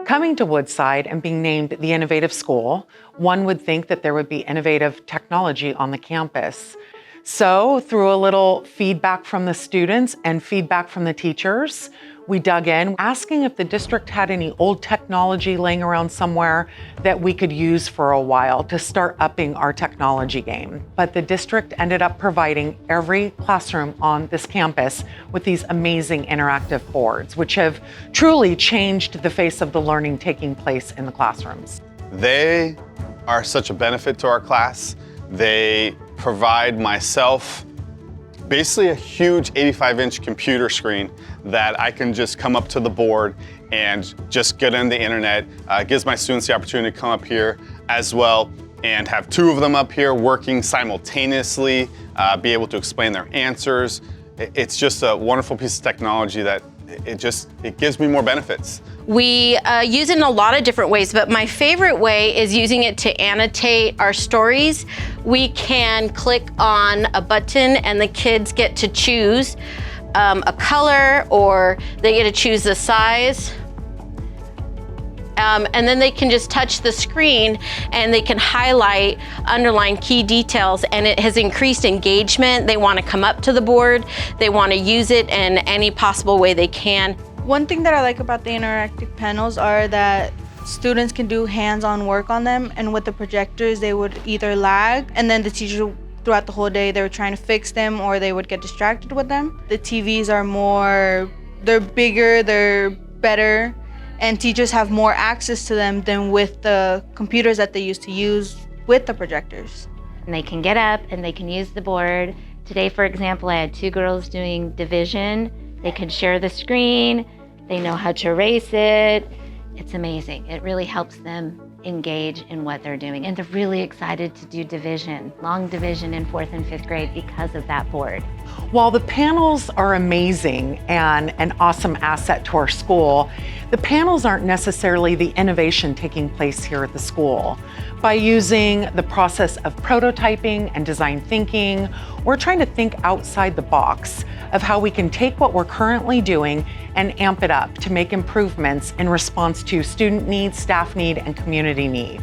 Coming to Woodside and being named the innovative school, one would think that there would be innovative technology on the campus. So through a little feedback from the students and feedback from the teachers, we dug in, asking if the district had any old technology laying around somewhere that we could use for a while to start upping our technology game. But the district ended up providing every classroom on this campus with these amazing interactive boards, which have truly changed the face of the learning taking place in the classrooms. They are such a benefit to our class. They provide myself basically a huge 85-inch computer screen that I can just come up to the board and just get on the internet. Gives my students the opportunity to come up here as well and have two of them up here working simultaneously, be able to explain their answers. It's just a wonderful piece of technology that it gives me more benefits. We use it in a lot of different ways, but my favorite way is using it to annotate our stories. We can click on a button and the kids get to choose a color, or they get to choose the size. And then they can just touch the screen and they can highlight, underline key details, and it has increased engagement. They want to come up to the board. They want to use it in any possible way they can. One thing that I like about the interactive panels are that students can do hands-on work on them, and with the projectors they would either lag, and then the teacher throughout the whole day they were trying to fix them, or they would get distracted with them. The TVs are they're bigger, they're better, and teachers have more access to them than with the computers that they used to use with the projectors. And they can get up and they can use the board. Today, for example, I had two girls doing division. They can share the screen, they know how to erase it. It's amazing. It really helps them engage in what they're doing. And they're really excited to do division, long division in 4th and 5th grade because of that board. While the panels are amazing and an awesome asset to our school, the panels aren't necessarily the innovation taking place here at the school. By using the process of prototyping and design thinking, we're trying to think outside the box of how we can take what we're currently doing and amp it up to make improvements in response to student need, staff need, and community need.